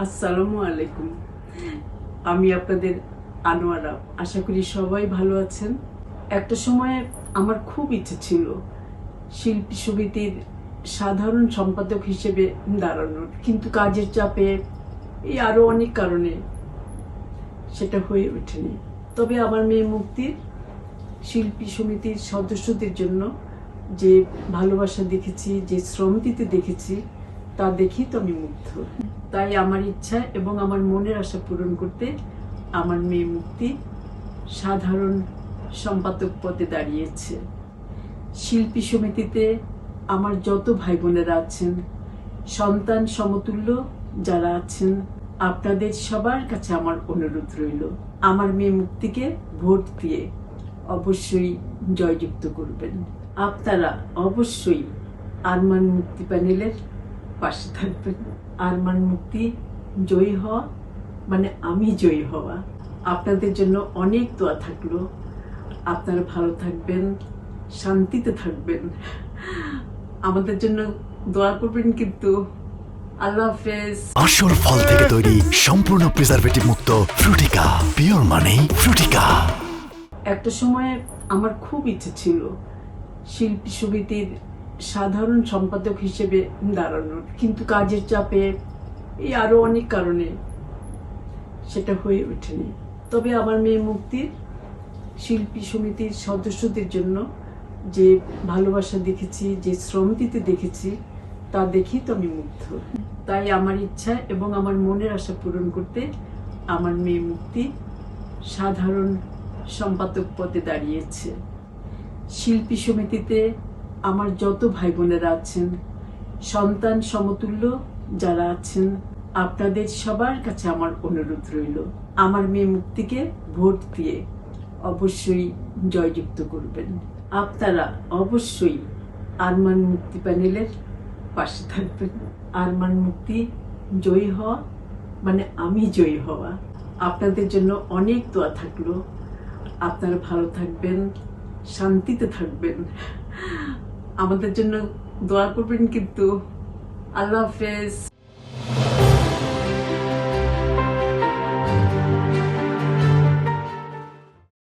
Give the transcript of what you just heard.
আসসালামু আলাইকুম। আমি আপনাদের আনোয়ারা। আশা করি সবাই ভালো আছেন। একটা সময় আমার খুব ইচ্ছে ছিল শিল্পী সমিতির সাধারণ সম্পাদক হিসেবে দাঁড়ানোর, কিন্তু কাজের চাপে এই আরো অনেক কারণে সেটা হয়ে ওঠেনি। তবে আমার মেয়ে মুক্তির শিল্পী সমিতির সদস্যদের জন্য যে ভালোবাসা দেখেছি, যে শ্রম দিতে দেখেছি, তা দেখেই তো আমি মুগ্ধ। তাই আমার ইচ্ছা এবং আমার মনের আশা পূরণ করতে আমার মেয়ে মুক্তি সাধারণ সম্পাদক পদে দাঁড়িয়েছে। শিল্পী সমিতিতে আমার যত ভাই বোনেরা আছেন, সন্তান সমতুল্য যারা আছেন, আপনাদের সবার কাছে আমার অনুরোধ রইল, আমার মেয়ে মুক্তিকে ভোট দিয়ে অবশ্যই জয়যুক্ত করবেন। আপনারা অবশ্যই আরমান মুক্তি প্যানেলের পাশে থাকবেন। আরমান মুক্তি জয়ী হওয়া মানে আমি জয়ী হওয়া। আপনাদের জন্য অনেক দোয়া থাকলো। আপনারা ভালো থাকবেন, শান্তিতে থাকবেন, আমাদের জন্য দোয়া করবেন কিন্তু। আল্লাহ হাফেজ। আসল ফল থেকে তৈরি, সম্পূর্ণ প্রিজারভেটিভ মুক্ত ফ্রুটিকা, পিওর মানেই ফ্রুটিকা। একটা সময় আমার খুব ইচ্ছে ছিল শিল্পী সমিতির সাধারণ সম্পাদক হিসেবে দাঁড়ানোর, কিন্তু কাজের চাপে এই আরো অনেক কারণে সেটা হয়ে ওঠেনি। তবে আমার মেয়ে মুক্তির শিল্পী সমিতির সদস্যদের জন্য যে ভালোবাসা দেখেছি, যে শ্রম দিতে দেখেছি, তা দেখেই তো আমি মুগ্ধ। তাই আমার ইচ্ছা এবং আমার মনের আশা পূরণ করতে আমার মেয়ে মুক্তি সাধারণ সম্পাদক পদে দাঁড়িয়েছে। শিল্পী সমিতিতে আমার যত ভাই বোনেরা আছেন, সন্তান সমতুল্য যারা আছেন, আপনাদের সবার কাছে আমার অনুরোধ রইল, আমার মেয়ে মুক্তিকে ভোট দিয়ে অবশ্যই জয়যুক্ত করবেন। আপনারা অবশ্যই আরমান মুক্তি প্যানেলের পাশে থাকবেন। আরমান মুক্তি জয়ী হওয়া মানে আমি জয়ী হওয়া। আপনাদের জন্য অনেক দোয়া থাকলো। আপনারা ভালো থাকবেন, শান্তিতে থাকবেন, আমাদের জন্য দোয়া করবেন কিন্তু। আল্লাহ হাফেজ।